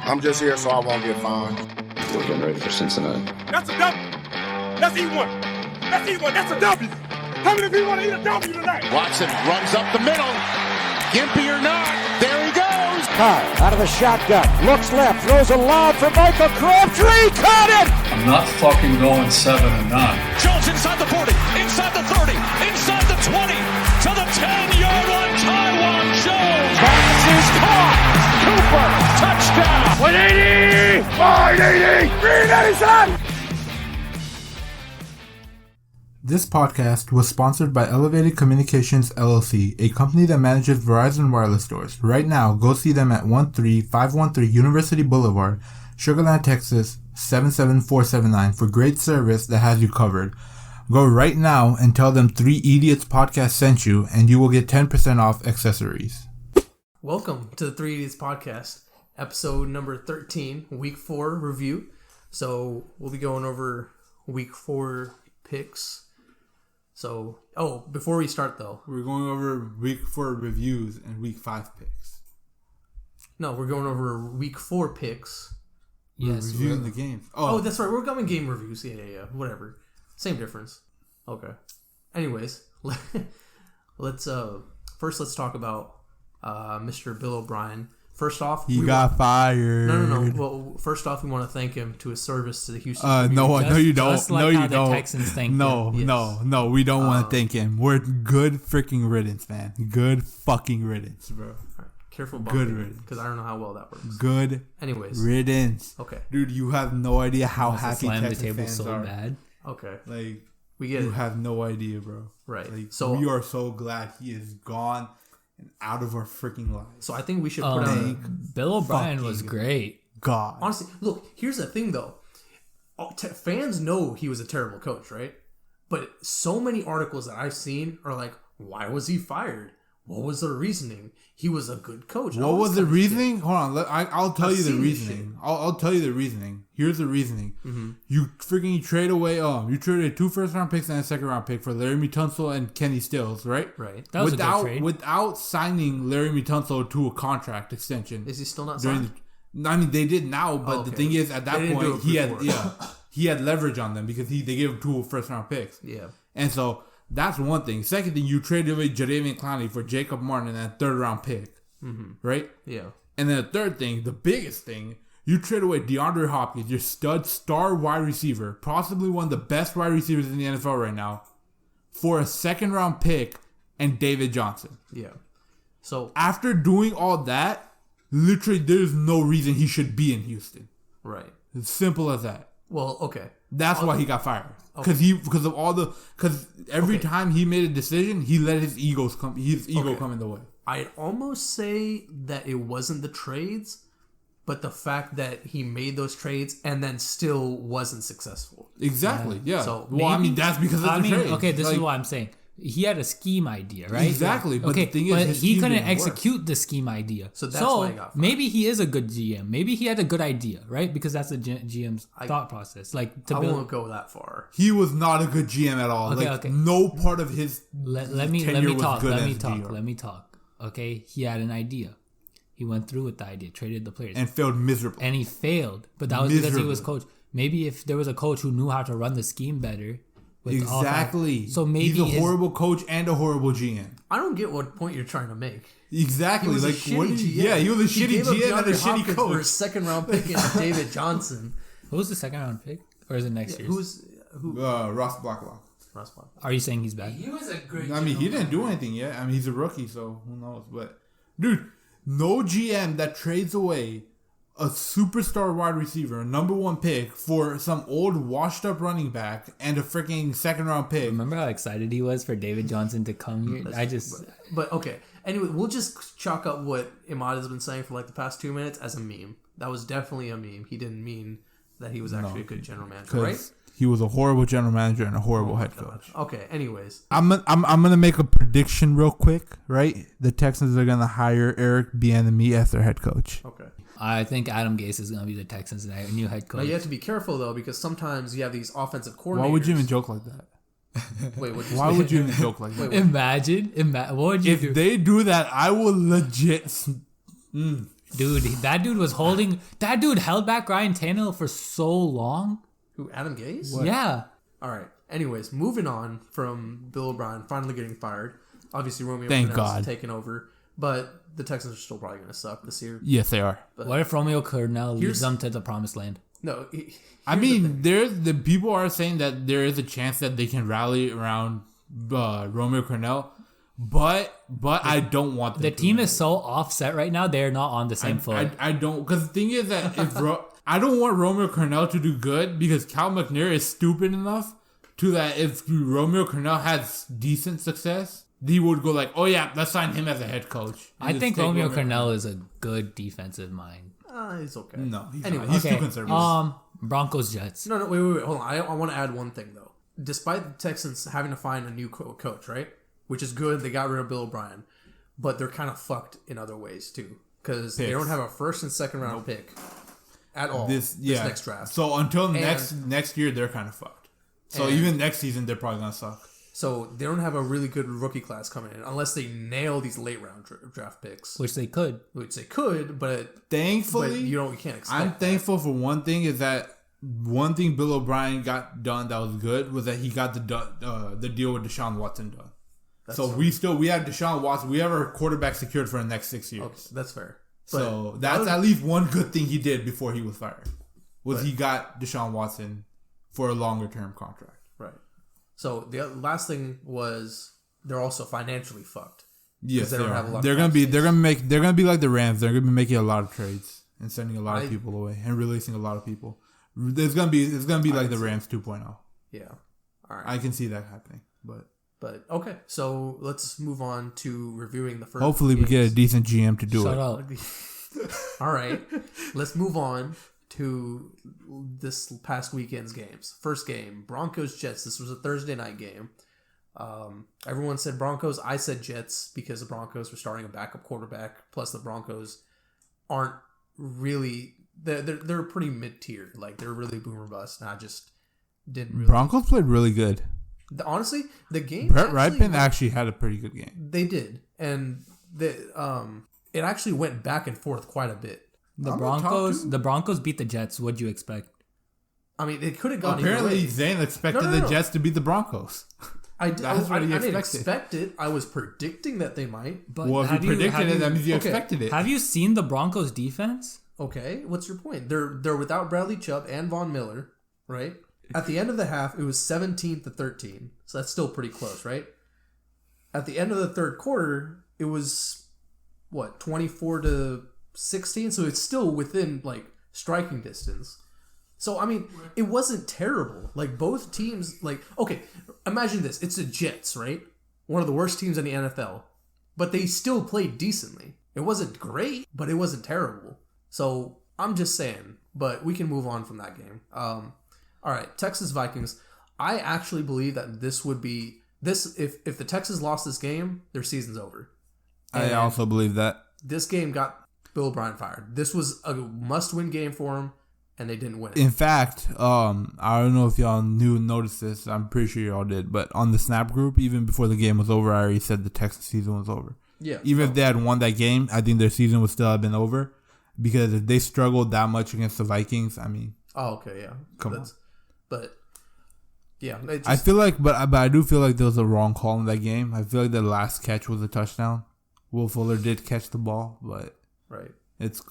I'm just here so I won't get fined. We're getting ready for Cincinnati. That's a W. That's E1. That's E1. That's a W. How many people want to eat a W tonight? Watson runs up the middle. Gimpy or not, there he goes. Carr out of the shotgun, looks left, throws a lob for Michael Crabtree, caught it! I'm not fucking going 7 and 9. Jones inside the 40, inside the 30, inside the 20, to the 10-yard line. Taiwan Jones. Pass is caught. Cooper, touchdown. 180! 180! 387! This podcast was sponsored by Elevated Communications LLC, a company that manages Verizon wireless stores. Right now, go see them at 13513 University Boulevard, Sugar Land, Texas 77479 for great service that has you covered. Go right now and tell them 3EDIOTS podcast sent you, and you will get 10% off accessories. Welcome to the 3EDIOTS podcast, episode number 13, week 4 review. So we'll be going over week 4 picks. So, before we start though, We're going over week 4 reviews and week 5 picks. No, we're going over week 4 picks. We're reviewing the games. Oh, that's right. We're going game reviews. Yeah. Whatever. Same difference. Okay. Anyways, let's talk about Mr. Bill O'Brien. First off, he got fired. No. Well, first off, we want to thank him to his service to the Houston. No, you don't. Just like no, you how don't. The Texans thank no, him. no. We don't want to thank him. We're good freaking riddance, man. Good fucking riddance, bro. All right, careful, good riddance. Because I don't know how well that works. Good. Anyways, riddance. Okay, dude, you have no idea how happy Texas the table fans so are. Bad. Okay, Like we get you it. have no idea, bro. Right. Like, so we are so glad he is gone and out of our freaking lives. So I think we should put out. Bill O'Brien was great. God. Honestly, look. Here's the thing, though. Fans know he was a terrible coach, right? But so many articles that I've seen are like, "Why was he fired? What was the reasoning? He was a good coach." What was the reasoning? Hold on, I'll tell you the seen this reasoning. I'll tell you the reasoning. Here's the reasoning. Mm-hmm. You traded away. You traded 2 first-round picks and a second-round pick for Laramie Tunsil and Kenny Stills, right? Right. That was a good trade. Without signing Laramie Tunsil to a contract extension. Is he still not signed? They did now, but the thing is, at that point, he had leverage on them because they gave him 2 first-round picks. Yeah. And so that's one thing. Second thing, you traded away Jadeveon Clowney for Jacob Martin and a 3rd-round pick, right? Yeah. And then the third thing, the biggest thing, you trade away DeAndre Hopkins, your star wide receiver, possibly one of the best wide receivers in the NFL right now, for a 2nd-round pick and David Johnson. Yeah. So after doing all that, literally there's no reason he should be in Houston. Right. It's simple as that. Well, okay. That's why he got fired. Because every time he made a decision, he let his ego come in the way. I'd almost say that it wasn't the trades, but the fact that he made those trades and then still wasn't successful. Exactly. Yeah. So that's because of the trades. Okay, this is what I'm saying. He had a scheme idea, right? Exactly. But the thing is, he couldn't execute the scheme idea. So that's why he got fired. Maybe he is a good GM. Maybe he had a good idea, right? Because that's the GM's thought process. I won't go that far. He was not a good GM at all. Okay. No part of his Let me talk. Okay, he had an idea. He went through with the idea, traded the players, and failed miserably. And he failed, but that was because he was coach. Maybe if there was a coach who knew how to run the scheme better. Exactly. So maybe he's a horrible coach and a horrible GM. I don't get what point you're trying to make. Exactly. He was a shitty GM. Yeah, he was a shitty GM and a shitty coach. For a 2nd-round pick in David Johnson. Who was the 2nd-round pick, or is it next year? Who? Ross Blacklock. Are you saying he's bad? He was a great. He didn't do anything yet. He's a rookie, so who knows? But dude, no GM that trades away a superstar wide receiver, a number 1 pick for some old washed up running back and a freaking 2nd-round pick. Remember how excited he was for David Johnson to come here? But okay. Anyway, we'll just chalk up what Imad has been saying for the past 2 minutes as a meme. That was definitely a meme. He didn't mean that he was actually a good general manager, right? He was a horrible general manager and a horrible head coach. Okay, anyways. I'm gonna make a prediction real quick, right? The Texans are gonna hire Eric Bieniemy as their head coach. Okay. I think Adam Gase is gonna be the Texans' new head coach. Now you have to be careful though, because sometimes you have these offensive coordinators. Why would you even joke like that? Wait, why would you even joke like that? Imagine, what would you do? If they do that, I will legit Dude, that dude held back Ryan Tannehill for so long. Who, Adam Gase? What? Yeah. All right. Anyways, moving on from Bill O'Brien finally getting fired. Obviously, Romeo Thank Cornell's God. taken over, but the Texans are still probably going to suck this year. Yes, they are. But what if Romeo Cornell leads them to the promised land? No. I mean, the people are saying that there is a chance that they can rally around Romeo Cornell, but I don't want them the to team win. Is so offset right now. They're not on the same foot. I don't, because the thing is that if I don't want Romeo Cornell to do good because Cal McNair is stupid enough to that if Romeo Cornell has decent success, he would go like, oh yeah, let's sign him as a head coach. I think Romeo Cornell is a good defensive mind. He's okay. No, he's anyway, not. He's too conservative. Broncos Jets. No, wait. Hold on. I want to add one thing though. Despite the Texans having to find a new coach, right? Which is good. They got rid of Bill O'Brien, but they're kind of fucked in other ways too because they don't have a first and second round pick at all. This next draft. So until next year, they're kind of fucked. So even next season, they're probably gonna suck. So they don't have a really good rookie class coming in unless they nail these late round draft picks, which they could. But thankfully, you can't expect. I'm thankful for one thing is that one thing Bill O'Brien got done that was good was that he got the deal with Deshaun Watson done. We have Deshaun Watson. We have our quarterback secured for the next 6 years. Okay, that's fair. So that's at least one good thing he did before he was fired. He got Deshaun Watson for a longer term contract. Right. So the last thing was they're also financially fucked. Yes, they don't have a lot. They're gonna be like the Rams. They're gonna be making a lot of trades and sending a lot of people away and releasing a lot of people. It's gonna be like the Rams 2.0. Yeah. All right. I can see that happening, but okay. So let's move on to reviewing the first. Hopefully, we get a decent GM to do it. Shut up. All right. Let's move on to this past weekend's games. First game, Broncos Jets. This was a Thursday night game. Everyone said Broncos. I said Jets because the Broncos were starting a backup quarterback. Plus, the Broncos aren't really. They're pretty mid tier. Like they're really boom or bust. And I just didn't really. Broncos played really good. Honestly, the game. Brett Rypien actually had a pretty good game. They did, and it actually went back and forth quite a bit. The Broncos beat the Jets. What'd you expect? I mean, it could have gone. Apparently, Zane expected the Jets to beat the Broncos. I didn't expect it. I was predicting that they might. But if you predicted it, that means you expected it. Have you seen the Broncos defense? Okay, what's your point? They're without Bradley Chubb and Von Miller, right? At the end of the half, it was 17-13, so that's still pretty close, right? At the end of the third quarter, it was 24-16, so it's still within like striking distance. So I mean, it wasn't terrible. Like both teams, okay, imagine this: it's the Jets, right? One of the worst teams in the NFL, but they still played decently. It wasn't great, but it wasn't terrible. So I'm just saying, but we can move on from that game. All right, Texas Vikings. I actually believe that this would be this if the Texans lost this game, their season's over. And I also believe that. This game got Bill O'Brien fired. This was a must-win game for him, and they didn't win it. In fact, I don't know if y'all noticed this. I'm pretty sure y'all did, but on the Snap group, even before the game was over, I already said the Texas season was over. Yeah. Even if they had won that game, I think their season would still have been over because if they struggled that much against the Vikings, I mean. Oh, okay, yeah. Come on. But yeah, I feel like, but I do feel like there was a wrong call in that game. I feel like the last catch was a touchdown. Will Fuller did catch the ball, but it's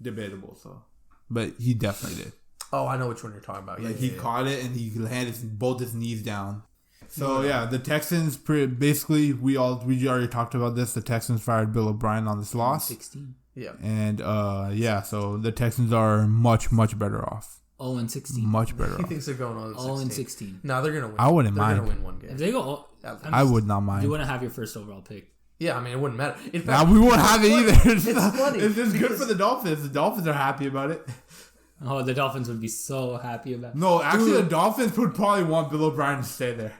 debatable. So, but he definitely did. Oh, I know which one you're talking about. Yeah, he caught it and he landed both his knees down. So yeah, the Texans basically we already talked about this. The Texans fired Bill O'Brien on this loss. 16. Yeah, and so the Texans are much better off. 0-16. Much better. He thinks they're going 0-16. No, they're gonna win. I wouldn't mind. They're gonna win one game. If they go, I would not mind. You want to have your first overall pick? Yeah, I mean it wouldn't matter. In fact, we won't have it either. It's funny. It's just good for the Dolphins. The Dolphins are happy about it. Oh, the Dolphins would be so happy about it. No, actually, the Dolphins would probably want Bill O'Brien to stay there.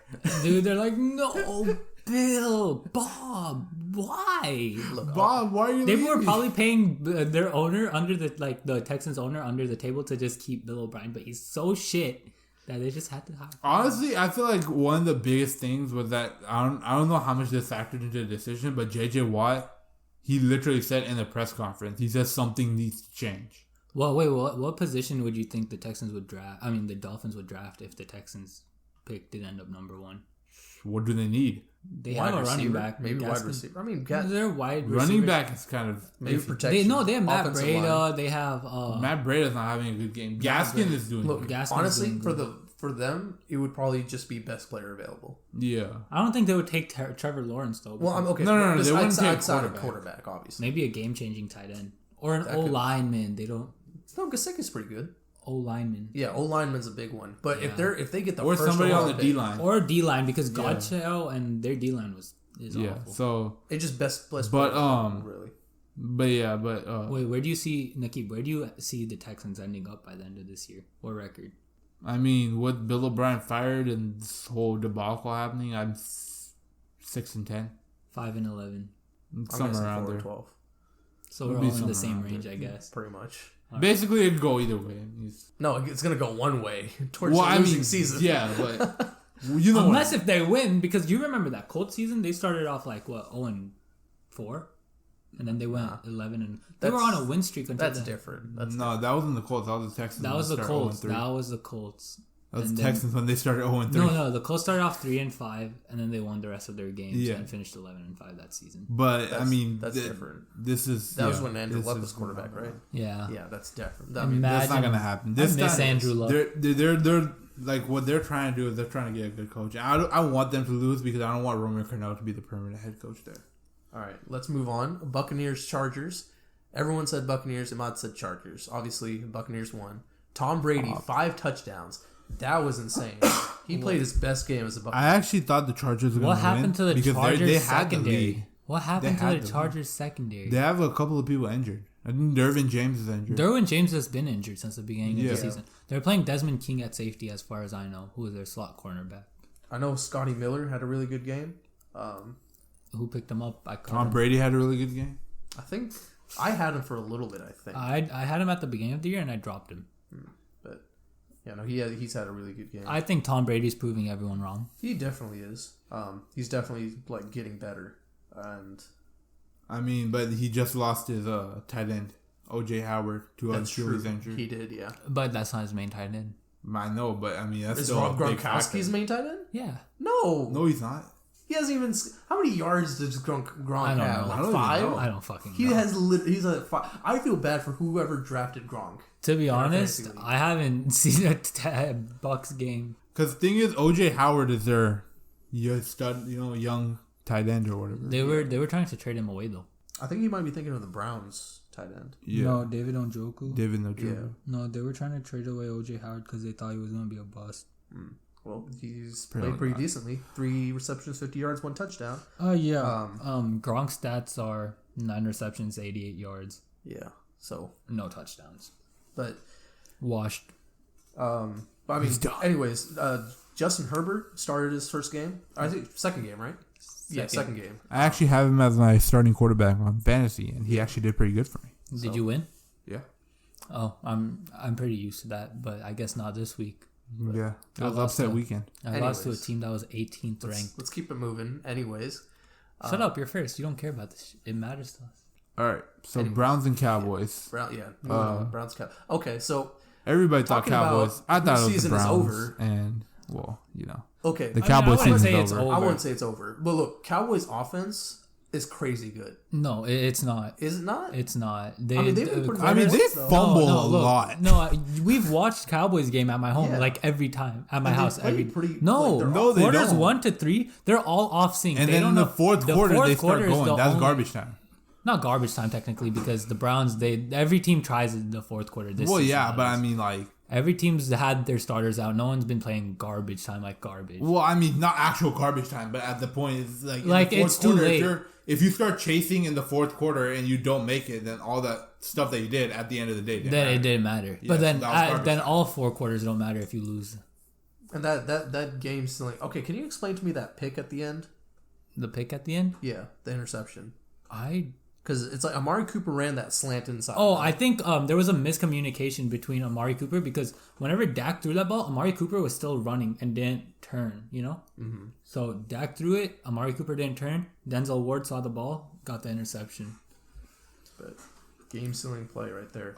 Dude, they're like, no, Bill, Bob, why? Bob, why are you They leaving? were probably paying their owner under the Texans owner under the table to just keep Bill O'Brien, but he's so shit that they just had to hire him. Honestly, I feel like one of the biggest things was that I don't know how much this factored into the decision, but JJ Watt, he literally said in the press conference, he said something needs to change. Well, wait, what position would you think the Texans would draft? I mean, the Dolphins would draft if the Texans pick did end up number 1. What do they need? They have a running back. Maybe wide receiver. I mean, they're wide running back is kind of maybe protection. They have Matt Breida. They have Matt Breida's not having a good game. Gaskin is doing Look, good. Gaskin's honestly, doing good. for them, it would probably just be best player available. Yeah. I don't think they would take Trevor Lawrence though. Well, I'm okay. No, they wouldn't take outside of quarterback, obviously. Maybe a game-changing tight end or an O lineman. They don't. No, Gesicki's pretty good. O lineman. Yeah, O lineman's a big one. But if they get the or first somebody on the D pick, line or D line because Godchild and their D line is awful. So it's just best but player, really. Wait, where do you see Nikki? Where do you see the Texans ending up by the end of this year? What record? I mean, with Bill O'Brien fired and this whole debacle happening, I'm 6-10, 5-11, somewhere around there. 12. So we're all in the same range, I guess. Pretty much. Basically, it could go either way. No, it's gonna go one way towards the losing season. Yeah, but unless if they win, because you remember that Colts season, they started off like 0-4, and then they went 11 and they were on a win streak until that's different. That wasn't the Colts. That was the Texans. That was the Colts. That was the Colts. That was the Texans when they started 0-3. No, the Colts started off 3-5, and then they won the rest of their games and finished 11-5 that season. But that's different. That was when Andrew Luck was quarterback, right? Yeah, that's different. That's not gonna happen. I miss Andrew Luck. They're like what they're trying to do is they're trying to get a good coach. I want them to lose because I don't want Romeo Crennel to be the permanent head coach there. All right, let's move on. Buccaneers, Chargers. Everyone said Buccaneers. Ahmad said Chargers. Obviously, Buccaneers won. Tom Brady, 5 touchdowns. That was insane. He played his best game as a Buccaneer. I actually thought the Chargers were going to win. What happened to the Chargers secondary? What happened to the Chargers Chargers secondary? They have a couple of people injured. I think Derwin James is injured. Derwin James has been injured since the beginning of the season. They're playing Desmond King at safety, as far as I know, who is their slot cornerback. I know Scotty Miller had a really good game. Who picked him up? Tom Brady had a really good game. I think I had him for a little bit. I think I had him at the beginning of the year and I dropped him. But yeah, no, he's had a really good game. I think Tom Brady's proving everyone wrong. He definitely is. He's definitely like getting better, and I mean, but he just lost his tight end, O.J. Howard, to Achilles injury. He did, yeah. But that's not his main tight end. I know, but I mean that's is still Rob a big Gronkowski's main tight end? Yeah. No, he's not. He hasn't even. How many yards does Gronk I don't have? know. Like 5? I don't fucking know. He has. He's at 5. I feel bad for whoever drafted Gronk. To be honest, I haven't seen a Bucks game. Because the thing is, O.J. Howard is their young tight end or whatever. They were trying to trade him away though. I think he might be thinking of the Browns tight end. Yeah. No, David Njoku. Yeah. No, they were trying to trade away O.J. Howard because they thought he was going to be a bust. Well, he's played pretty decently. 3 receptions, 50 yards, 1 touchdown. Yeah. Gronk's stats are 9 receptions, 88 yards. Yeah. So no touchdowns. But washed. I mean, anyways, Justin Herbert started his first game. I think second game, right? Second game. I actually have him as my starting quarterback on fantasy, and he actually did pretty good for me. Did you win? Yeah. Oh, I'm pretty used to that, but I guess not this week. Yeah, it was upset weekend. I lost to a team that was 18th ranked. Let's keep it moving. Anyways, shut up. You're first. You don't care about this. It matters to us. All right. So Browns and Cowboys. Browns. Okay, so everybody thought Cowboys. I thought it was the Browns. Over. And well, you know. Okay. The Cowboys season is over. I wouldn't say it's over, but look, Cowboys offense is crazy good. No, it's not. Is it not? It's not. They fumble a lot. No, we've watched Cowboys game at my home like every time at my house. They quarters don't. 1 to 3, they're all off sync. And then in the fourth quarter, they start going. That's garbage time. Not garbage time technically because the Browns every team tries in the fourth quarter. Well, yeah, but I mean like. Every team's had their starters out. No one's been playing garbage time like garbage. Well, I mean, not actual garbage time, but at the point, it's like it's too late. If you start chasing in the fourth quarter and you don't make it, then all that stuff that you did at the end of the day it didn't matter. Yeah, but then all 4 quarters don't matter if you lose. And that game's still like, okay, can you explain to me that pick at the end? The pick at the end? Yeah, the interception. Because it's like Amari Cooper ran that slant inside. Oh, I think there was a miscommunication between Amari Cooper because whenever Dak threw that ball, Amari Cooper was still running and didn't turn, you know? So Dak threw it, Amari Cooper didn't turn, Denzel Ward saw the ball, got the interception. but game-sealing play right there.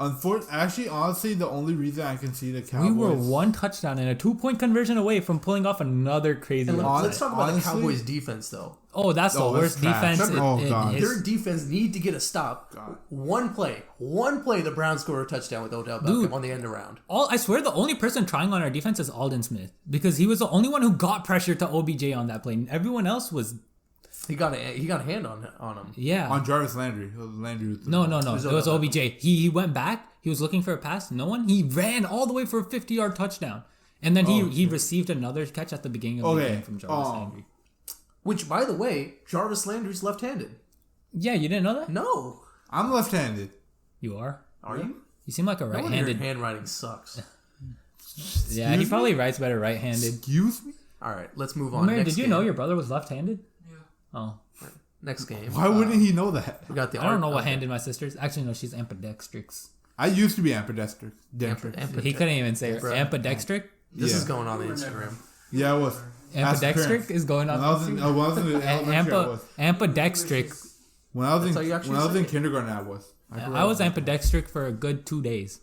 Actually, honestly, the only reason I can see the Cowboys... We were one touchdown and a 2-point conversion away from pulling off another crazy... And let's talk about the Cowboys' defense, though. Oh, that's the worst defense. Their defense need to get a stop. One play, the Browns score a touchdown with Odell Beckham on the end around. I swear the only person trying on our defense is Aldon Smith because he was the only one who got pressure to OBJ on that play. Everyone else was... He got a hand on him. Yeah. On Jarvis Landry. No. It was OBJ. He went back. He was looking for a pass. No one. He ran all the way for a 50-yard touchdown. And then he received another catch at the beginning of the game from Jarvis Landry. Which, by the way, Jarvis Landry's left-handed. Yeah, you didn't know that? No. I'm left-handed. You are? Are you? You seem like a right-handed. Your handwriting sucks. Yeah, he probably writes better right-handed. Excuse me? All right, let's move on. Mary, did you know your brother was left-handed? Yeah. Oh. Next game. Why wouldn't he know that? We got the I don't know what handed my sister's. Actually, no, she's ambidextrous. I used to be ambidextrous. He couldn't even say ambidextric. This is going on the Instagram. Yeah, it was. Ambidextric is going on. When I was in elementary, I was. Ambidextric. When I was in kindergarten, I was. I was ambidextric for a good 2 days.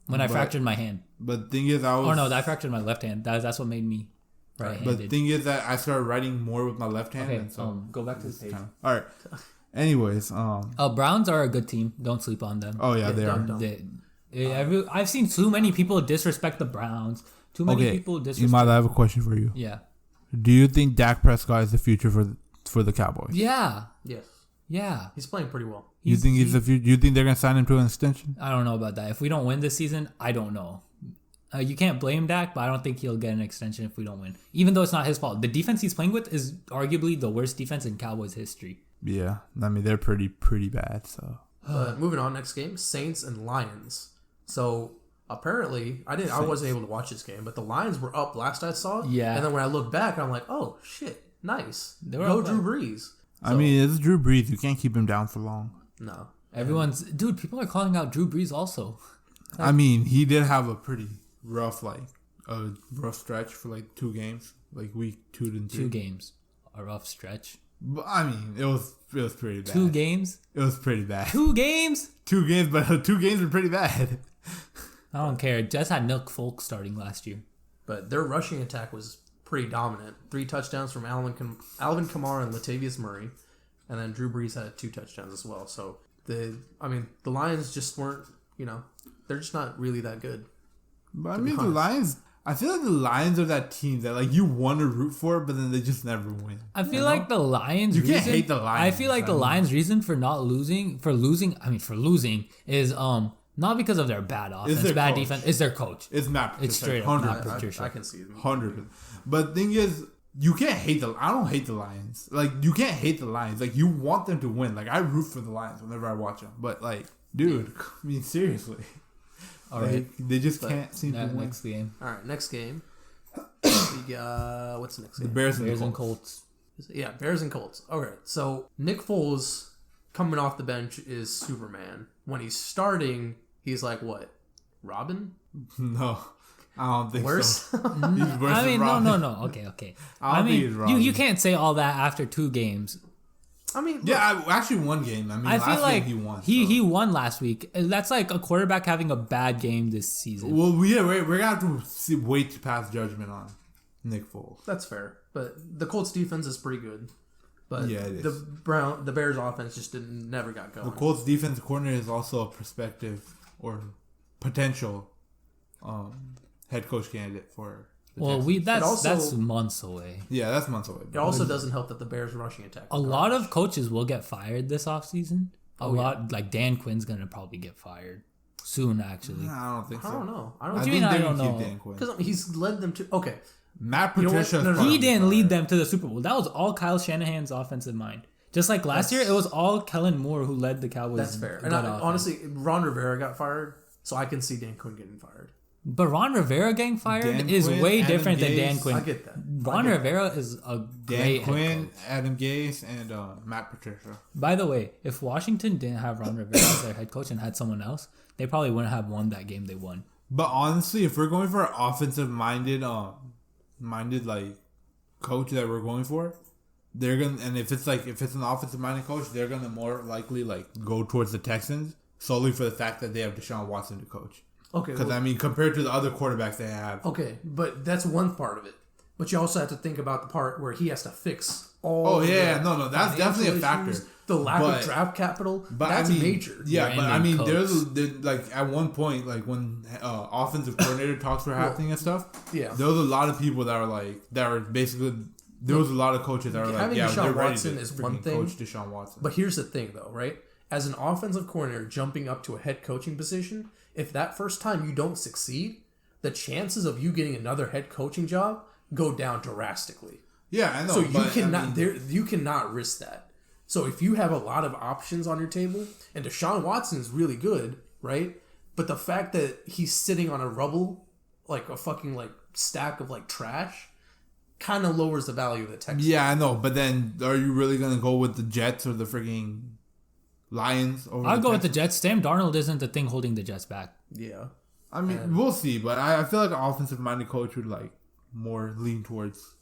When I fractured my hand. But the thing is, I was... Oh, no, I fractured my left hand. That's what made me right-handed. But the thing is that I started writing more with my left hand. Okay, and so go back to the page. All right. Anyways, Browns are a good team. Don't sleep on them. Oh, yeah, they are. I've seen too many people disrespect the Browns. Too many people disrespect... I have a question for you. Yeah. Do you think Dak Prescott is the future for the Cowboys? Yeah. Yes. Yeah. He's playing pretty well. You think he's the future? Do you think they're going to sign him to an extension? I don't know about that. If we don't win this season, I don't know. You can't blame Dak, but I don't think he'll get an extension if we don't win. Even though it's not his fault. The defense he's playing with is arguably the worst defense in Cowboys history. Yeah. I mean, they're pretty bad, so... But moving on, next game, Saints and Lions. So... Apparently, I wasn't able to watch this game, but the Lions were up last I saw. Yeah. And then when I look back, I'm like, oh, shit, nice. Go Drew Brees. I mean, it's Drew Brees. You can't keep him down for long. No. People are calling out Drew Brees also. I mean, he did have a pretty rough stretch for 2 games, week 2 and 3. 2 games. A rough stretch. But, I mean, it was pretty bad. 2 games? It was pretty bad. 2 games? 2 games, but 2 games were pretty bad. I don't care. Just had Nick Folk starting last year. But their rushing attack was pretty dominant. 3 touchdowns from Alvin Kamara and Latavius Murray. And then Drew Brees had 2 touchdowns as well. So, the Lions just weren't, they're just not really that good. But I mean, the Lions... I feel like the Lions are that team that you want to root for, but then they just never win. I feel like the Lions... You can't hate the Lions. I feel like the Lions' reason for losing is... not because of their bad offense, bad defense. It's their coach. It's Matt Patricia. It's straight up Matt Patricia. I can see it. 100%. But the thing is, you can't hate I don't hate the Lions. You can't hate the Lions. You want them to win. I root for the Lions whenever I watch them. But, dude, I mean, seriously. All right. They just can't seem to win. Next game. All right, next game. We got... What's the next game? The Bears and Colts. Yeah, Bears and Colts. Okay, so Nick Foles coming off the bench is Superman. When he's starting... He's like what? Robin? No, I don't think worse? So. He's worse than Robin. No. Okay. I mean, think he's Robin. You can't say all that after 2 games. I mean, yeah, actually 1 game. I mean, I feel like he won. He won last week. That's like a quarterback having a bad game this season. Well, we're gonna have to wait to pass judgment on Nick Foles. That's fair, but the Colts defense is pretty good. But yeah, it is. The Bears offense just never got going. The Colts defense coordinator is also a prospective or potential head coach candidate for the Texans. That's months away. Yeah, that's months away. It also doesn't help that the Bears rushing attack. A lot of coaches will get fired this offseason. Like Dan Quinn's gonna probably get fired soon. Actually, I don't think so. I don't know. I don't know. Because he's led them to Matt Patricia. He didn't lead them to the Super Bowl. That was all Kyle Shanahan's offensive mind. Just like last year, it was all Kellen Moore who led the Cowboys. That's fair. And honestly, Ron Rivera got fired, so I can see Dan Quinn getting fired. But Ron Rivera getting fired is way different than Dan Quinn. I get that. Ron Rivera is a great Dan Quinn, head coach. Adam Gase, and Matt Patricia. By the way, if Washington didn't have Ron Rivera as their head coach and had someone else, they probably wouldn't have won that game they won. But honestly, if we're going for an offensive minded coach that we're going for, they're gonna, and if it's an offensive minded coach, they're gonna more likely like go towards the Texans solely for the fact that they have Deshaun Watson to coach. Okay, because I mean, compared to the other quarterbacks they have. Okay, but that's one part of it. But you also have to think about the part where he has to fix all. Oh yeah, no, that's definitely a factor. The lack of draft capital, that's major. Yeah, but I mean, there's like at one point, like when offensive coordinator talks were happening and stuff. Yeah, there was a lot of people that were basically. There was a lot of coaches that were like, having yeah, Deshaun they're ready Watson to is one thing. Coach Deshaun Watson. But here's the thing, though, right? As an offensive coordinator jumping up to a head coaching position, if that first time you don't succeed, the chances of you getting another head coaching job go down drastically. Yeah, I know. So you cannot risk that. So if you have a lot of options on your table, and Deshaun Watson is really good, right? But the fact that he's sitting on a rubble, like a fucking like stack of like trash, kind of lowers the value of the Texans. Yeah, I know. But then, are you really gonna go with the Jets or the freaking Lions? I'll go with the Jets. Sam Darnold isn't the thing holding the Jets back. Yeah, I mean, we'll see. But I feel like an offensive-minded coach would like more lean towards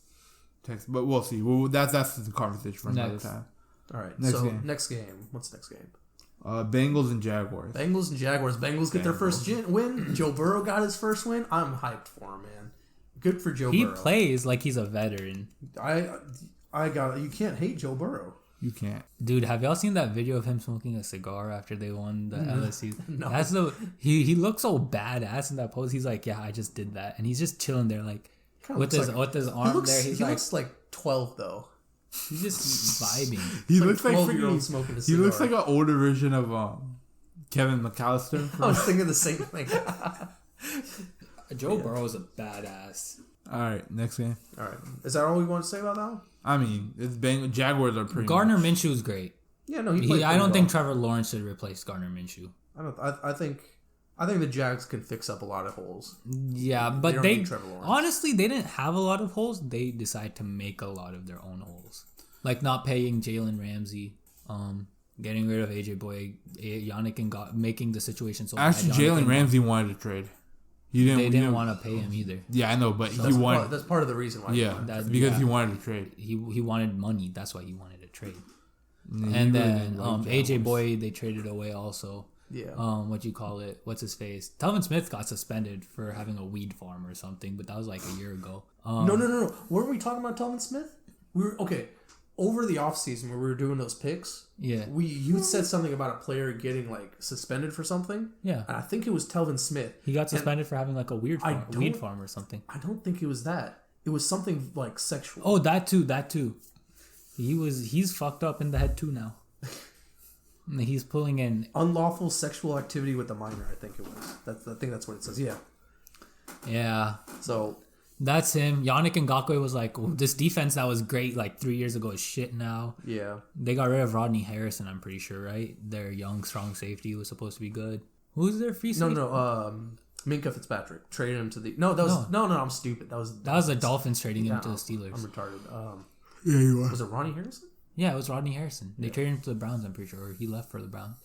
Texas. But we'll see. That's the conversation for another time. All right. Next game. What's the next game? Bengals and Jaguars. Bengals get their first win. Joe Burrow got his first win. I'm hyped for him, man. Good for Joe Burrow. He plays like he's a veteran. You can't hate Joe Burrow. You can't. Dude, have y'all seen that video of him smoking a cigar after they won the LSU? No. That's he looks so badass in that pose. He's like, yeah, I just did that. And he's just chilling there like with his arm there. He looks like 12 though. He's just vibing. He looks like 12-year-old smoking a cigar. He looks like an older version of Kevin McAllister. I was thinking the same thing. Joe Burrow's a badass. All right, next game. All right, is that all we want to say about that one? I mean, Jaguars are pretty. Gardner Minshew's great. Yeah, no, he played I don't think Trevor Lawrence should replace Gardner Minshew. I think the Jags can fix up a lot of holes. Yeah, but they honestly they didn't have a lot of holes. They decided to make a lot of their own holes, like not paying Jalen Ramsey, getting rid of AJ Boy, Yannick, and making the situation so. Actually, Jalen Ramsey wanted to trade. They didn't want to pay him either. Yeah, I know, but he wanted. That's part of the reason why. Yeah, because he wanted to trade. He wanted money. That's why he wanted to trade. And then AJ Boy they traded away also. Yeah. What you call it? What's his face? Telvin Smith got suspended for having a weed farm or something, but that was like a year ago. No. Weren't we talking about Telvin Smith? We were okay. Over the offseason where we were doing those picks, you said something about a player getting like suspended for something. Yeah. And I think it was Telvin Smith. He got suspended for having like a weed farm or something. I don't think it was that. It was something like sexual. Oh, that too. He's fucked up in the head too now. He's pulling in unlawful sexual activity with a minor, I think it was. I think that's what it says. Yeah. Yeah. So that's him. Yannick Ngakoue was like, this defense that was great like 3 years ago is shit now. Yeah. They got rid of Rodney Harrison, I'm pretty sure, right? Their young, strong safety was supposed to be good. Who's their free safety? No. Minka Fitzpatrick. Traded him to the... No, that was... No, I'm stupid. That was the Dolphins trading him to the Steelers. I'm retarded. Yeah, you are. Was it Ronnie Harrison? Yeah, it was Rodney Harrison. They traded him to the Browns, I'm pretty sure. Or he left for the Browns.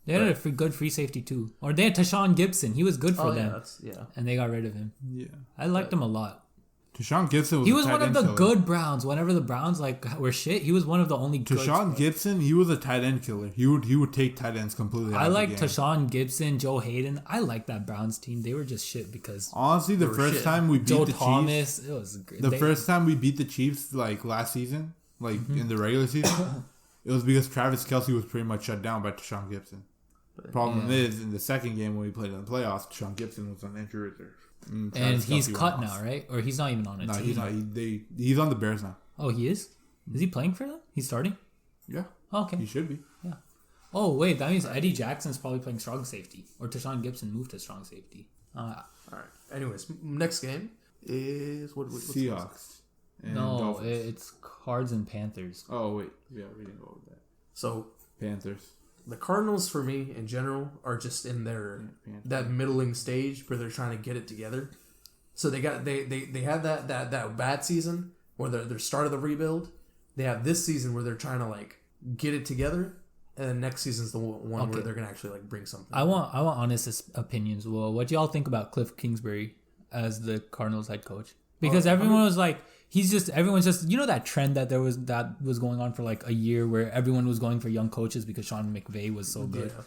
They had a good free safety too. Or they had Tashawn Gibson. He was good for them. Yeah. And they got rid of him. Yeah. I liked him a lot. Tashawn Gibson was one of the good Browns. Whenever the Browns were shit, he was one of the only good. Tashawn Gibson, he was a tight end killer. He would take tight ends completely out I of like the game. Tashawn Gibson, Joe Hayden. I like that Browns team. They were just shit because honestly, the first time we beat the Chiefs, it was great. First time we beat the Chiefs like last season, like in the regular season, it was because Travis Kelce was pretty much shut down by Tashawn Gibson. Problem is, in the second game when we played in the playoffs, Tashawn Gibson was on injury reserve. And he's cut now, right? Or he's not even on a team. No, he's not. He's on the Bears now. Oh, he is? Is he playing for them? He's starting? Yeah. Oh, okay. He should be. Yeah. Oh, wait. That means Eddie Jackson's probably playing strong safety. Or Tashawn Gibson moved to strong safety. All right. Anyways, next game is... What's Seahawks. No, Dolphins. it's Cards and Panthers. Oh, wait. Yeah, we didn't go with that. So... Panthers. The Cardinals, for me, in general, are just in that middling stage where they're trying to get it together. So they had that bad season where they're start of the rebuild. They have this season where they're trying to like get it together, and then next season's the one where they're gonna actually like bring something. I want honest opinions. Well, what do y'all think about Cliff Kingsbury as the Cardinals head coach? because everyone was like, everyone's just, that trend that was going on for like a year where everyone was going for young coaches because Sean McVay was so good. Yeah.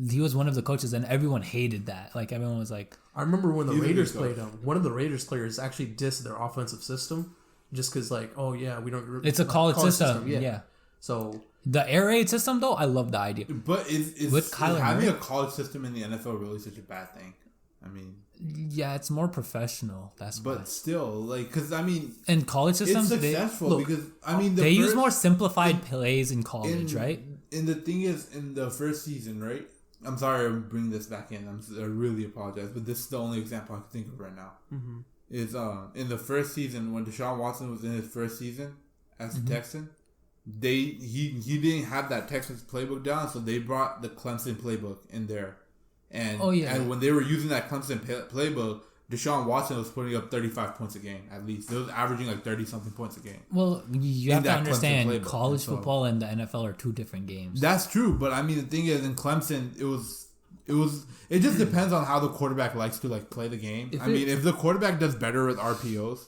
He was one of the coaches, and everyone hated that. Like everyone was like, I remember when the Raiders played him. One of the Raiders players actually dissed their offensive system just because, like, oh yeah, we don't. It's a college system. Yeah. So the air raid system, though, I love the idea. But is having a college system in the NFL really such a bad thing? I mean, yeah, it's more professional. But still, like, because I mean, in college systems, it's successful because I mean, they use more simplified plays in college, right? And the thing is, in the first season, right? I'm sorry I'm bringing this back in. I really apologize, but this is the only example I can think of right now. Mm-hmm. Is in the first season when Deshaun Watson was in his first season as a Texan, he didn't have that Texans playbook down, so they brought the Clemson playbook in there, and and when they were using that Clemson playbook, Deshaun Watson was putting up 35 points a game at least. It was averaging like 30-something points a game. Well, you have to understand, college football and the NFL are two different games. That's true, but I mean the thing is, in Clemson, it just depends on how the quarterback likes to like play the game. If the quarterback does better with RPOs,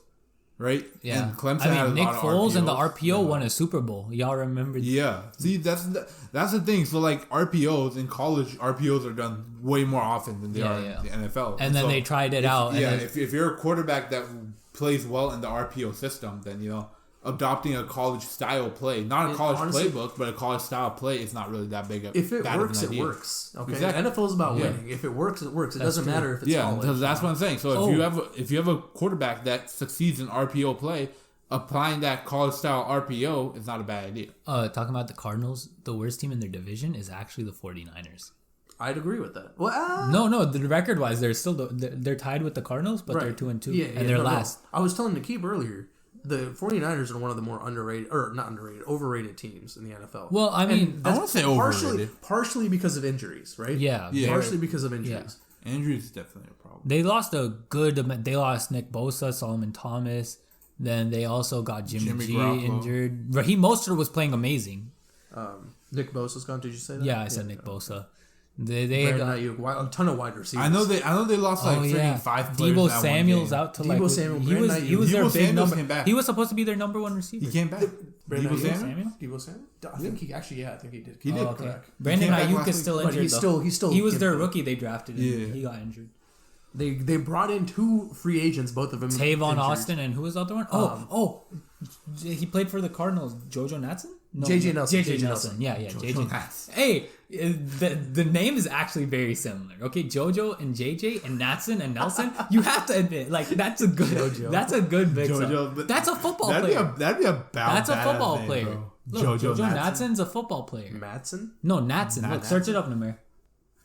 right? Yeah. And Clemson had Nick Foles RPOs, and the RPO won a Super Bowl. Y'all remember? Yeah. See, that's the thing. So like RPOs in college, RPOs are done way more often than they are in the NFL. And then they tried it out. Yeah. If you're a quarterback that plays well in the RPO system, then adopting a college style play, not a college playbook, but a college style play, is not really that big. If it works, it works. Okay, exactly. NFL is about winning. If it works, it works. It doesn't matter if it's college. Yeah, that's what I'm saying. So if you have a quarterback that succeeds in RPO play, applying that college style RPO is not a bad idea. Talking about the Cardinals, the worst team in their division is actually the 49ers. I'd agree with that. Well, no. The record wise, they're still they're tied with the Cardinals, but they're 2-2, and they're last. I was telling Nikib earlier, the 49ers are one of the more overrated teams in the NFL. Well, I mean, I want to say overrated. Partially because of injuries, right? Yeah. Partially because of injuries. Yeah. Injuries is definitely a problem. They lost they lost Nick Bosa, Solomon Thomas. Then they also got Jimmy G injured. Raheem Mostert was playing amazing. Nick Bosa's gone. Did you say that? Yeah, I said Nick Bosa. They got a ton of wide receivers. I know they lost like 5 players. Debo Samuel's out to Debo Samuel. He was their big number. He was supposed to be their number one receiver. He came back. Debo Samuel. I think he did. He did. Okay. Brandon Ayuk is still injured. He was their rookie. They drafted him. Yeah. He got injured. They brought in 2 free agents, both of them Tavon injured. Austin, and who was the other one? He played for the Cardinals. JoJo Natson? No, JJ Nelson. JJ Nelson. Yeah, JJ Nelson. Hey, the name is actually very similar. Okay, JoJo and JJ and Natson and Nelson. You have to admit, like that's a good mix up. That's a football player. That'd be a That's a football name, player. Look, JoJo Natson's a football player. Matson? No, Natson. Look, search it up, Namer.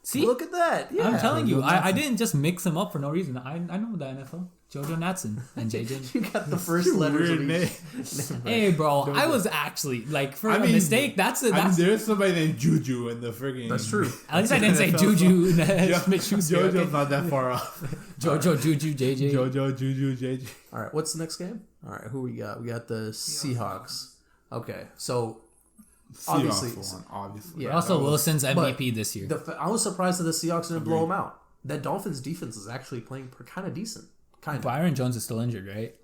See? Look at that. Yeah. I'm telling you, I didn't just mix them up for no reason. I know the NFL. JoJo Natson and JJ. You got the first letters of each. Hey, bro, I was actually like for a mistake. That's there's somebody named Juju in the friggin'. That's true. At least I didn't say Juju. JoJo's not that far off. JoJo, Juju, JJ. JoJo, Juju, JJ. All right, what's the next game? All right, who we got? We got the Seahawks. Okay, so. Obviously. Yeah, Russell Wilson's MVP this year. I was surprised that the Seahawks didn't blow him out. That Dolphins defense is actually playing kind of decent. Byron Jones is still injured, right?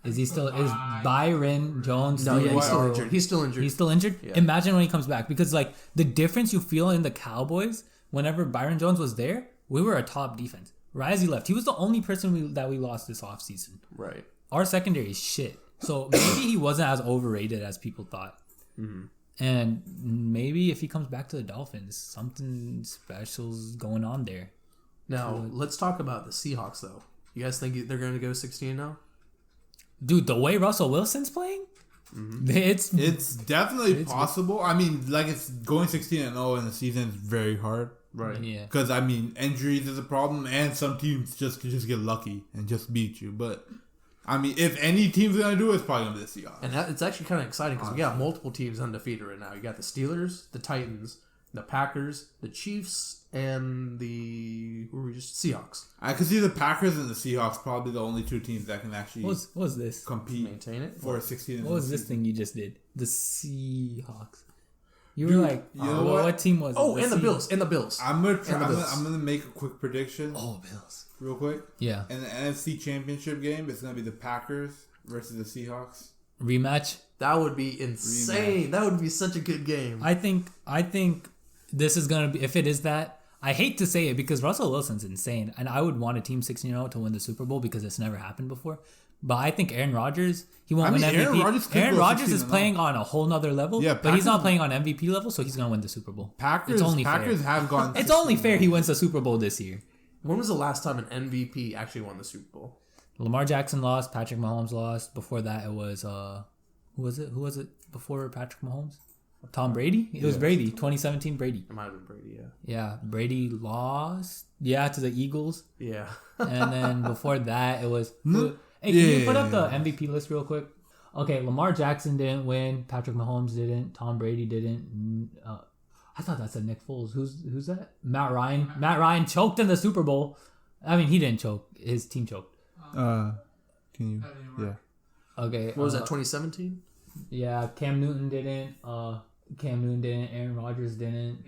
Is he still? Is Byron Jones? No, he's still injured. He's still injured. He's still injured. Yeah. Imagine when he comes back, because like the difference you feel in the Cowboys whenever Byron Jones was there, we were a top defense. Right as he left, he was the only person that we lost this offseason. Right. Our secondary is shit. So maybe he wasn't as overrated as people thought. Mm-hmm. And maybe if he comes back to the Dolphins, something special's going on there. Now, let's talk about the Seahawks, though. You guys think they're going to go 16 now? Dude, the way Russell Wilson's playing, it's definitely possible. I mean, like, it's going 16-0 in the season is very hard. Right. Yeah. Because, I mean, injuries is a problem, and some teams just get lucky and just beat you. But, I mean, if any team's going to do it, it's probably going to be the Seahawks. And it's actually kind of exciting because we got multiple teams undefeated right now. You got the Steelers, the Titans, the Packers, the Chiefs, and the Seahawks. I could see the Packers and the Seahawks probably the only 2 teams that can actually what was this? Compete, maintain it for 16. What was this thing you just did? The Seahawks. You were like, what team was it? Oh, and the Bills. And the Bills. I'm gonna make a quick prediction. Oh, Bills. real quick. Yeah. In the NFC Championship game, it's gonna be the Packers versus the Seahawks. Rematch. That would be insane. That would be such a good game. I think this is gonna be, if it is that. I hate to say it because Russell Wilson's insane, and I would want a team 16-0 to win the Super Bowl because it's never happened before. But I think Aaron Rodgers, he won't win MVP. Aaron Rodgers is playing on a whole nother level, yeah, but he's not playing on MVP level, so he's gonna win the Super Bowl. Packers have gone. It's only fair he wins the Super Bowl this year. When was the last time an MVP actually won the Super Bowl? Lamar Jackson lost. Patrick Mahomes lost. Before that, it was who was it? Who was it before Patrick Mahomes? Tom Brady? It was Brady. 2017 Brady. It might have been Brady, yeah. Yeah, Brady lost. Yeah, to the Eagles. Yeah. And then before that, it was... Hey, can you put up the MVP list real quick? Okay, Lamar Jackson didn't win. Patrick Mahomes didn't. Tom Brady didn't. I thought that said Nick Foles. Who's that? Matt Ryan. Matt Ryan choked in the Super Bowl. I mean, he didn't choke. His team choked. Can you... Yeah. Okay. What was that, 2017? Yeah, Cam Newton didn't. Aaron Rodgers didn't.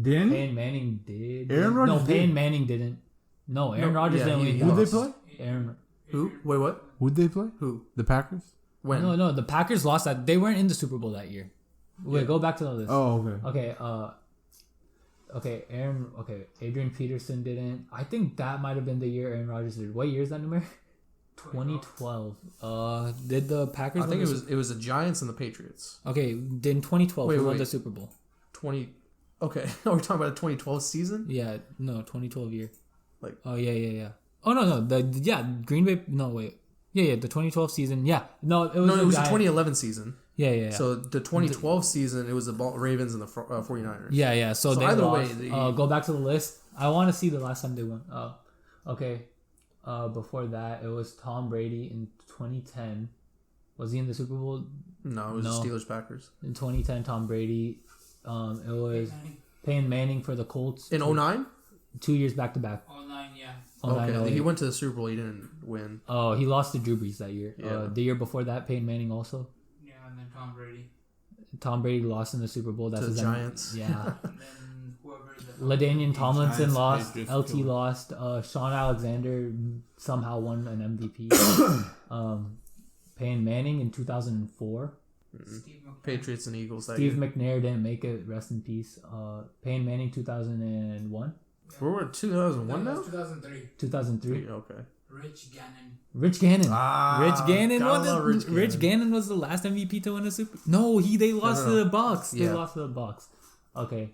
Didn't? Peyton Manning did. Aaron Rodgers No, Peyton Manning didn't. No, Aaron Rodgers didn't win. Who'd they play? Who? Wait, what? Who'd they play? Who? The Packers? When? No, the Packers lost that. They weren't in the Super Bowl that year. Wait, go back to the list. Oh, okay. Okay, Adrian Peterson didn't. I think that might have been the year Aaron Rodgers did. What year is that number? 2012. Did the Packers? I think it was the Giants and the Patriots. Okay, then 2012 who won the Super Bowl? Okay, are we talking about a 2012 season? Yeah, no, 2012 year. Like, oh yeah. Oh no, Green Bay. No wait, yeah, the 2012 season. Yeah, no, it was the 2011 season. Yeah. So the 2012 season, it was the Ravens and the 49ers. Yeah. So they either lost. way, Go back to the list. I want to see the last time they won. Okay. Before that, it was Tom Brady in 2010. Was he in the Super Bowl? No, it was the Steelers Packers. In 2010, Tom Brady. It was Peyton Manning for the Colts. In 09? 2 years back to back. 09, yeah. Okay, he went to the Super Bowl. He didn't win. Oh, he lost to Drew Brees that year. Yeah. The year before that, Peyton Manning also. Yeah, and then Tom Brady. Tom Brady lost in the Super Bowl. That's to the Giants. Yeah. And then whoever LaDainian Tomlinson Giants, lost. LT lost. Sean Alexander somehow won an MVP. Peyton Manning in 2004. Patriots and Eagles. Steve McNair didn't make it. Rest in peace. Peyton Manning 2001. We're in 2001 now? 2003. 2003. Okay. Rich Gannon. Rich Gannon won Rich Gannon was the last MVP to win a Super. No, they lost to the Bucks. They lost to the Bucks. Okay.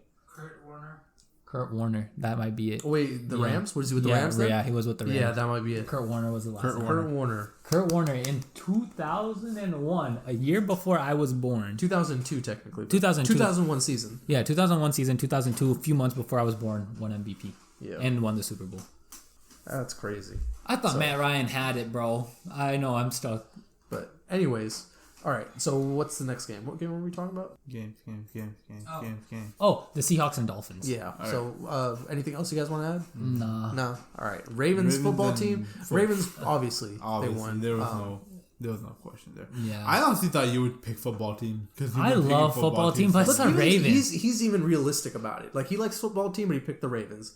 Kurt Warner. That might be it. Wait, the Rams? Was he with the Rams then? Yeah, he was with the Rams. Yeah, that might be it. Kurt Warner was the last. Kurt Warner in 2001, a year before I was born. 2002 technically. 2001 season. Yeah, 2001 season, 2002, a few months before I was born, won MVP. Yeah. And won the Super Bowl. That's crazy. I thought Matt Ryan had it, bro. I know, I'm stuck. But anyways, all right. So what's the next game? What game were we talking about? Games. Oh, the Seahawks and Dolphins. Yeah. All so anything else you guys want to add? Nah. No. All right. Ravens football team. Ravens obviously they won. There was no question there. Yeah. I honestly thought you would pick football team because I love football team, but it's the Ravens. He's even realistic about it. Like he likes football team, but he picked the Ravens.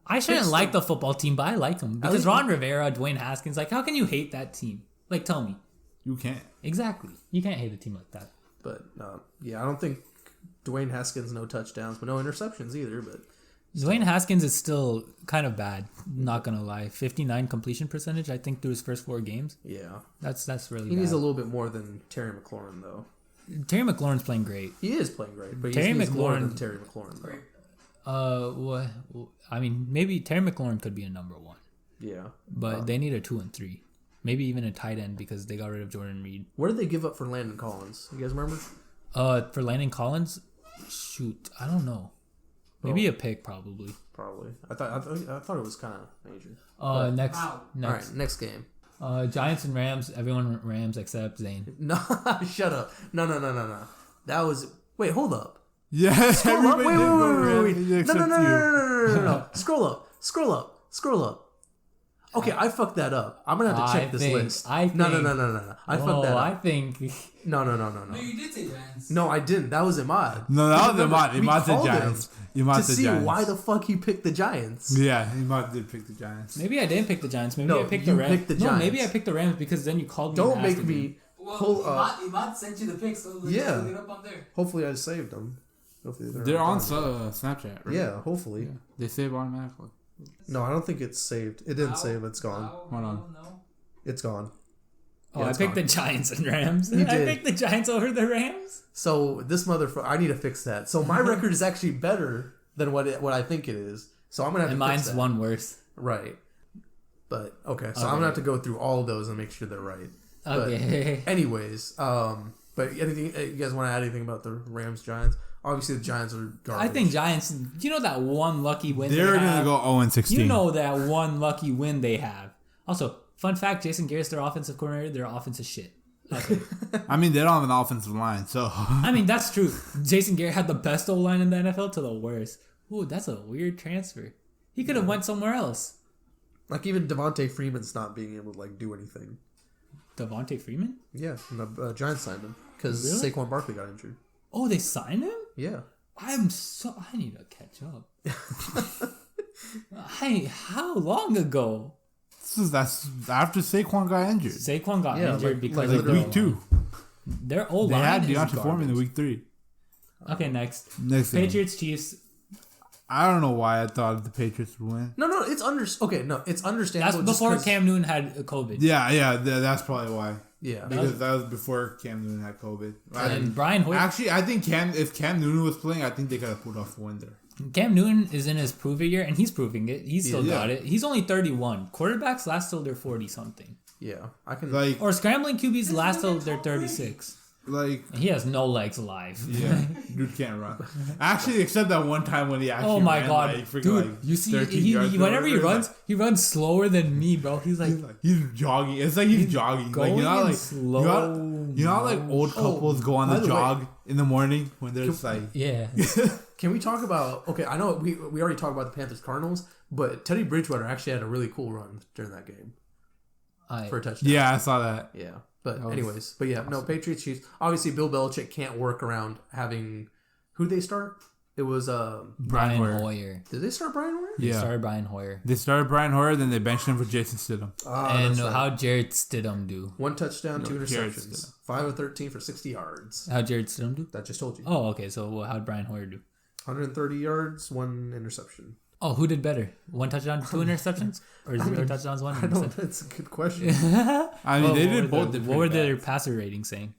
I shouldn't like the football team, but I like them because Ron Rivera, Dwayne Haskins. Like, how can you hate that team? Like, tell me. You can't. Exactly. You can't hate a team like that. But I don't think Dwayne Haskins no touchdowns, but no interceptions either. But Dwayne Haskins is still kind of bad. Not gonna lie, 59 completion percentage. I think through his first 4 games. Yeah, that's really. He bad. needs a little bit more than Terry McLaurin though. Terry McLaurin's playing great. He is playing great, but he needs more than Terry McLaurin though. What? I mean, maybe Terry McLaurin could be a number 1. Yeah, but they need a 2 and 3, maybe even a tight end because they got rid of Jordan Reed. What did they give up for Landon Collins? You guys remember? For Landon Collins, shoot, I don't know. Maybe a pick, probably. Probably. I thought it was kind of major. Next. All right, next game. Giants and Rams. Everyone Rams except Zane. No, shut up. No. That was. Wait, hold up. Yeah. Scroll up. Wait. No. Scroll up. Okay, I fucked that up. I'm gonna have to check this list. No. I fucked that up. I think. No. No, you did say Giants. No, I didn't. That was Imad. No, that was Imad. Imad said Giants. To see why the fuck he picked the Giants. Yeah, Imad did pick the Giants. Maybe I didn't pick the Giants. Maybe I picked the Rams. Picked the Giants. No, maybe I picked the Rams because then you called me. Don't make me pull up. Imad sent you the picks, so look it up on there. Hopefully I saved them. Hopefully they're on Snapchat, right? Yeah, hopefully. Yeah. They save automatically. No, I don't think it's saved. It didn't save. It's gone. Hold on. No. It's gone. Oh, I picked the Giants and Rams. You I did. picked the Giants over the Rams. So this motherfucker, I need to fix that. So my record is actually better than what I think it is. So I'm gonna have to mine's fix that. one worse. Right. But okay, so I'm gonna have to go through all of those and make sure they're right. Okay. But anyways, but anything you guys want to add anything about the Rams Giants? Obviously the Giants are garbage. I think Giants. You know that one lucky win They're they gonna have? go 0-16. You know that one lucky win they have. Also, fun fact: Jason Garrett's their offensive coordinator. Their offense is shit. Okay. I mean, they don't have an offensive line, so. I mean, that's true. Jason Garrett had the best O-line in the NFL to the worst. Ooh, that's a weird transfer. He could have went somewhere else. Like even Devontae Freeman's not being able to like do anything. Devontae Freeman? Yeah, and the Giants signed him because Really? Saquon Barkley got injured. Oh, they signed him? Yeah. I need to catch up. How long ago? That's after Saquon got injured. Saquon got injured because like of their week 2. Their O-line They had is Deontay Foreman in garbage. week 3. Okay, next Game. Patriots Chiefs. I don't know why I thought the Patriots would win. No, it's understandable. That's before Cam Newton had COVID. Yeah, that's probably why. Yeah, because that was before Cam Newton had COVID. And Brian Hoyer. Actually, I think if Cam Newton was playing, I think they could have pulled off a win there. Cam Newton is in his prove it year, and he's proving it. He's still got it. He's only 31. Quarterbacks last till they're 40 something. Yeah, I can or scrambling QBs last till they're 36. Like and he has no legs alive. Yeah, dude can't run. Actually, except that one time when he actually. Oh my ran, god, like, dude! like You see, whenever he runs slower than me, bro. He's jogging. It's like he's jogging. Going like you know, like slow. You know, how, like old couples go on the jog in the morning when they're just like. Yeah. Can we talk about? Okay, I know we already talked about the Panthers Cardinals, but Teddy Bridgewater actually had a really cool run during that game for a touchdown. Yeah, I saw that. Yeah. But anyways, awesome. Patriots Chiefs. Obviously, Bill Belichick can't work around having who did they start? It was Brian Hoyer. Did they start Brian Hoyer? Yeah, they started Brian Hoyer. They started Brian Hoyer, then they benched him for Jason Stidham. And how'd Jared Stidham do? 1 touchdown, 2 interceptions, 5 of 13 for 60 yards. How'd Jared Stidham do? That just told you. Oh, okay. So how'd Brian Hoyer do? 130 yards, 1 interception. Oh, who did better? 1 touchdown, 2 interceptions, or 0 touchdowns, 1 interception? I don't. That's a good question. I mean, they did both. What were their passer ratings saying?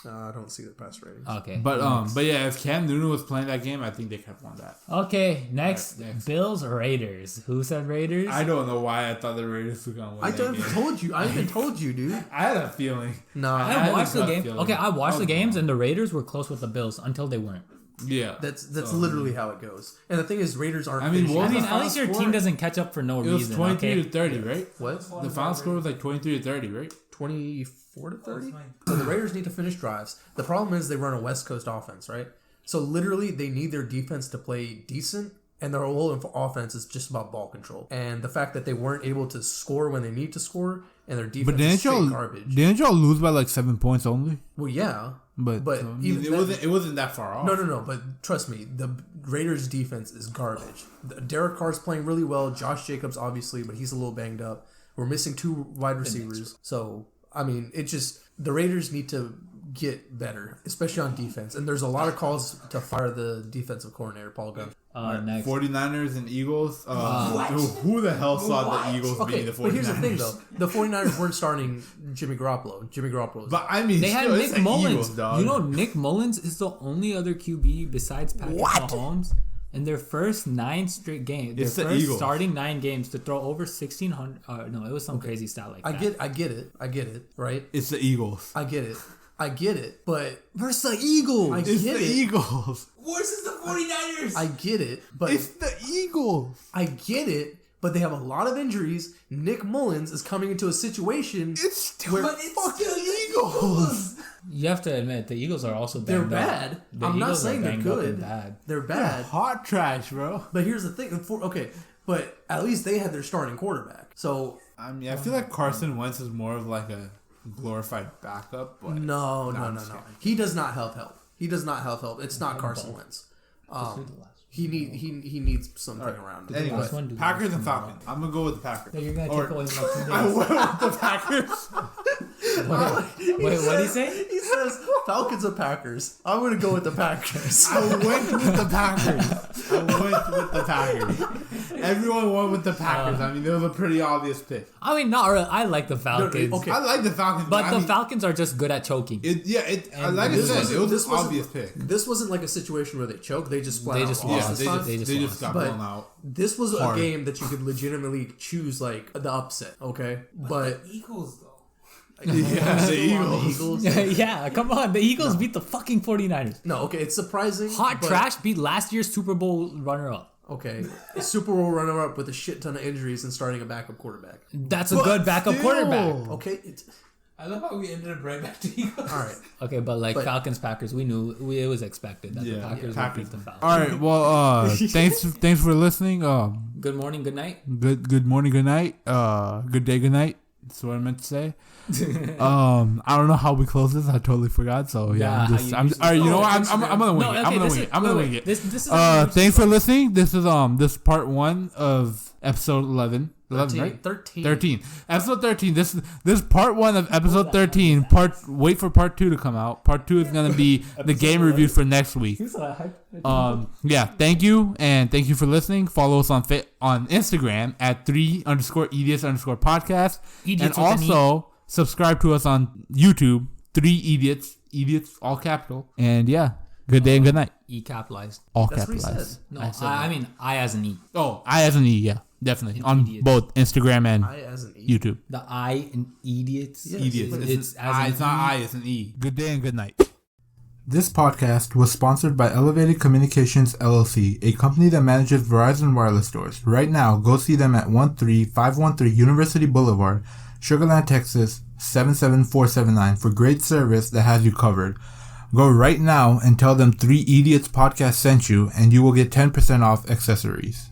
I don't see the pass ratings. Okay, but yeah, if Cam Newton was playing that game, I think they could have won that. Okay, next. Bills Raiders. Who said Raiders? I don't know why I thought the Raiders were gonna win. I even told you, dude. I had a feeling. No, I watched the game. Okay, I watched the games, and the Raiders were close with the Bills until they weren't. Yeah, that's literally how it goes. And the thing is, Raiders aren't. I mean, at least your team doesn't catch up for no reason. It was 23 to 30, right? What? The final score was like 23 to 30, right? 24 to 30. So the Raiders need to finish drives. The problem is they run a West Coast offense, right? So literally, they need their defense to play decent, and their whole offense is just about ball control. And the fact that they weren't able to score when they need to score, and their defense is straight garbage. Didn't y'all lose by like 7 points only? Well, yeah. But so, even it wasn't that far off. No. But trust me, the Raiders' defense is garbage. Derek Carr's playing really well. Josh Jacobs, obviously, but he's a little banged up. We're missing 2 wide receivers. So, I mean, it just... The Raiders need to get better, especially on defense. And there's a lot of calls to fire the defensive coordinator, Paul Gunn. Next. 49ers and Eagles. Who the hell saw the Eagles beating the 49ers? But here's the thing, though. The 49ers weren't starting Jimmy Garoppolo. But, I mean, they had Nick Mullins. Eagles, dog. You know, Nick Mullins is the only other QB besides Patrick Mahomes in their first 9 straight games. It's their the first Eagles. Starting 9 games to throw over 1,600. No, it was some crazy stat like that. I get it, right? It's the Eagles. I get it, but... Versus the Eagles. It's the Eagles. Versus the 49ers. I get it, but... It's the Eagles. I get it, but they have a lot of injuries. Nick Mullins is coming into a situation It's still where the fucking Eagles. You have to admit, the Eagles are also They're bad. bad. I'm not saying they're good. They're bad. Hot trash, bro. But here's the thing. But at least they had their starting quarterback. So I mean, I feel like Carson Wentz is more of like a glorified backup. But no. He does not help. He does not help. It's not Carson Wentz. He needs something around him. Anyway, Packers and Falcons. I'm gonna go with the Packers. You're gonna take away my 2 days. I went with the Packers. Wait, what did he say? He says Falcons and Packers. I'm gonna go with the Packers. I went with the Packers. Everyone went with the Packers. I mean, it was a pretty obvious pick. I mean, not really. I like the Falcons. Okay. I like the Falcons, but the Falcons are just good at choking. Like I said, it was an obvious pick. This wasn't like a situation where they choked. They just flat out lost. They just got blown out. This was a game that you could legitimately choose like the upset. Okay, but the Eagles though. Yeah, the Eagles. Yeah, come on. The Eagles beat the fucking 49ers. No, okay, it's surprising. Hot trash beat last year's Super Bowl runner-up. Okay, a Super Bowl runner-up with a shit ton of injuries and starting a backup quarterback. That's a good backup quarterback. Okay, I love how we ended up right back to Eagles. All right. Okay, but Falcons, Packers, we knew it was expected that the Packers would beat the Falcons. All right, well, thanks for listening. Good morning, good night. Good morning, good night. Good day, good night. That's what I meant to say. I don't know how we close this. I totally forgot. So yeah, I'm gonna wing it. I'm gonna wing it. This is thanks for listening. This is this part 1 of episode 11. 11, right? 13. Episode 13. This is part 1 of episode 13. Wait for part 2 to come out. Part 2 is gonna be the game review for next week. Yeah. Thank you, and thank you for listening. Follow us on Instagram at 3_EDIOTS_podcast, and also subscribe to us on YouTube. 3EDIOTS, idiots all capital. And yeah, good day and good night. E capitalized. All That's capitalized. No, I mean I as an E. Oh, I as an E. Yeah. Definitely on idiots. Both Instagram and YouTube. The I in idiots. Yes. Idiots. It's not I, it's an E. Good day and good night. This podcast was sponsored by Elevated Communications LLC, a company that manages Verizon wireless stores. Right now, go see them at 13513 University Boulevard, Sugar Land, Texas 77479 for great service that has you covered. Go right now and tell them 3 Idiots Podcast sent you, and you will get 10% off accessories.